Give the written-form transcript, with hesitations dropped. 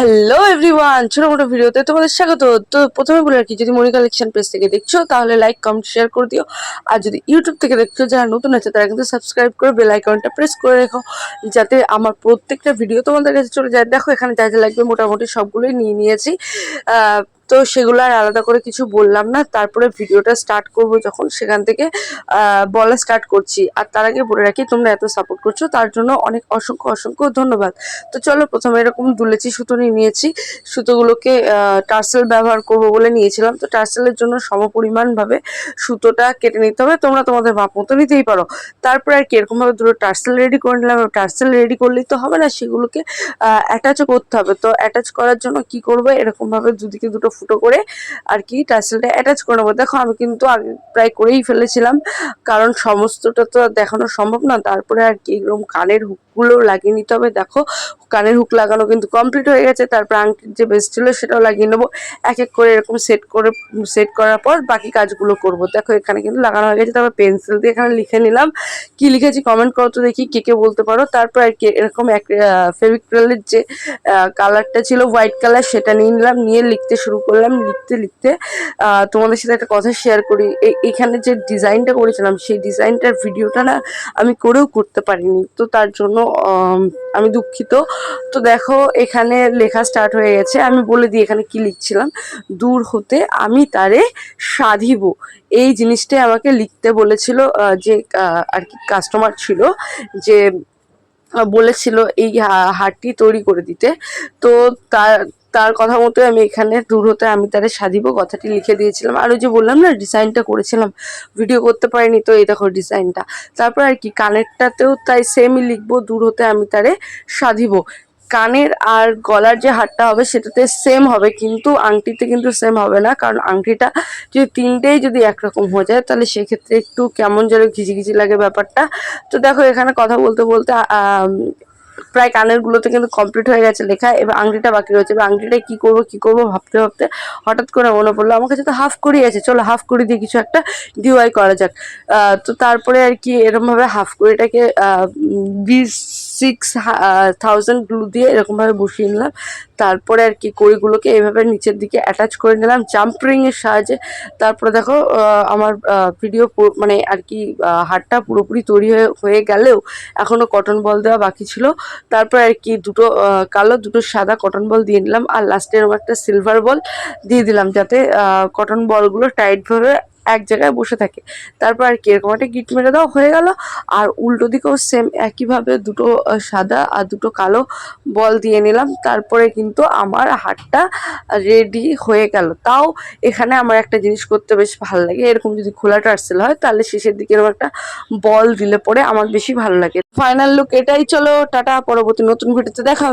Hello everyone, ছোট মোটো ভিডিওতে তোমাদের স্বাগত। তো প্রথমে বলে রাখি, যদি মনি কালেকশন পেজ থেকে দেখছো তাহলে লাইক কমেন্ট শেয়ার করে দিও। আর যদি ইউটিউব থেকে দেখছো, যারা নতুন আছে তারা কিন্তু সাবস্ক্রাইব করে বেল আইকনটা প্রেস করে রেখো, যাতে আমার প্রত্যেকটা ভিডিও তোমাদের কাছে চলে যায়। দেখো এখানে যা যা লাগবে মোটামুটি সবগুলোই নিয়ে নিয়েছি। তো সেগুলো আর আলাদা করে কিছু বললাম না। তারপরে ভিডিওটা স্টার্ট করব যখন, সেখান থেকে বলা স্টার্ট করছি। আর তার আগে বলে রাখি, তোমরা এত সাপোর্ট করছো তার জন্য অনেক অসংখ্য অসংখ্য ধন্যবাদ। তো চলো, প্রথমে এরকম দুলেছি সুতো নিয়েছি। সুতোগুলোকে টার্সেল ব্যবহার করব বলে নিয়েছিলাম। তো টার্সেলের জন্য সমপরিমাণভাবে সুতোটা কেটে নিতে হবে। তোমরা তোমাদের মাপ মতো নিতেই পারো। তারপরে আর কি এরকমভাবে দুটো টার্সেল রেডি করে নিলাম। টার্সেল রেডি করলেই তো হবে না, সেগুলোকে অ্যাটাচও করতে হবে। তো অ্যাটাচ করার জন্য কি করবে, এরকমভাবে দুদিকে দুটো ফুটো করে আর কি টার্সেলটা অ্যাটাচ করে নেবো। দেখো আমি কিন্তু আগে প্রায় করেই ফেলেছিলাম, কারণ সমস্তটা তো দেখানো সম্ভব না। তারপরে আর কি এরকম কানের হুকগুলো লাগিয়ে নিতে হবে। দেখো কানের হুক লাগানো কিন্তু কমপ্লিট হয়ে গেছে। তারপর আংটির যে বেস ছিল সেটাও লাগিয়ে নেবো। এক এক করে এরকম সেট করার পর বাকি কাজগুলো করব। দেখো এখানে কিন্তু লাগানো হয়ে গেছে। তারপর পেন্সিল দিয়ে এখানে লিখে নিলাম। কি লিখেছি কমেন্ট করো তো দেখি, কে কে বলতে পারো। তারপর আর কি এরকম এক ফেভিক্রিলের যে কালারটা ছিল হোয়াইট কালার, সেটা নিয়ে নিলাম। নিয়ে লিখতে শুরু করলাম। লিখতে লিখতে তোমাদের সাথে একটা কথা শেয়ার করি। এখানে যে ডিজাইনটা করেছিলাম, সেই ডিজাইনটার ভিডিওটা না আমি করেও করতে পারিনি। তো তার জন্য আমি দুঃখিত। তো দেখো এখানে লেখা স্টার্ট হয়ে গেছে। আমি বলে দিই এখানে কি লিখছিলাম। দূর হতে আমি তারে সাধিব, এই জিনিসটাই আমাকে লিখতে বলেছিল। যে আর কি কাস্টমার ছিল, যে বলেছিল এই হারটি তৈরি করে দিতে। তো তার তার কথা মতো আমি এখানে দূর হতে আমি তারে সাধিব কথাটি লিখে দিয়েছিলাম। আর ওই যে বললাম না ডিজাইনটা করেছিলাম, ভিডিও করতে পারিনি। তো এই দেখো ডিজাইনটা। তারপর আর কি কানেরটাতেও তাই সেমই লিখবো, দূর হতে আমি তারে সাধিব। কানের আর গলার যে হারটা হবে সেটাতে সেম হবে, কিন্তু আংটিতে কিন্তু সেম হবে না। কারণ আংটিটা যদি তিনটেই যদি একরকম হয়ে যায়, তাহলে সেক্ষেত্রে একটু কেমন যেন ঘিজি লাগে ব্যাপারটা। তো দেখো এখানে কথা বলতে বলতে প্রায় কানেরগুলোতে কিন্তু কমপ্লিট হয়ে গেছে লেখা। এবার আংটিটা বাকি রয়েছে। এবার আংটিটা কি করব ভাবতে ভাবতে হঠাৎ করে মনে পড়লো, আমার কাছে তো হাফ করি আছে, চলো হাফ করি দিয়ে কিছু একটা ডিওয়াই করা যাক। তো তারপরে আর কি এরকমভাবে হাফ করিটাকে 6,000 গ্লু দিয়ে এরকমভাবে বসিয়ে নিলাম। তারপরে আর কি কড়িগুলোকে এইভাবে নিচের দিকে অ্যাটাচ করে নিলাম জাম্পরিং এর সাহায্যে। তারপরে দেখো আমার ভিডিও মানে আর কি হারটা পুরোপুরি তৈরি হয়ে গেলেও এখনো কটন বল দেওয়া বাকি ছিল। তারপর আর কি দুটো কালো দুটো সাদা কটন বল দিয়ে নিলাম। আর লাস্টে এরকম একটা সিলভার বল দিয়ে দিলাম, যাতে কটন বলগুলো টাইটভাবে এক জায়গায় বসে থাকে। তারপর আর কি এরকম একটা গিট মেরে দেওয়া হয়ে গেল। আর উল্টো দিকেও সেম একইভাবে দুটো সাদা আর দুটো কালো বল দিয়ে নিলাম। তারপরে কিন্তু আমার হারটা রেডি হয়ে গেল। তাও এখানে আমার একটা জিনিস করতে বেশ ভালো লাগে, এরকম যদি খোলা টার্সেল হয় তাহলে শেষের দিকে এরকম একটা বল দিলে পরে আমার বেশি ভালো লাগে। ফাইনাল লুক এটাই। চলো টাটা, পরবর্তী নতুন ভিডিওতে দেখা হবে।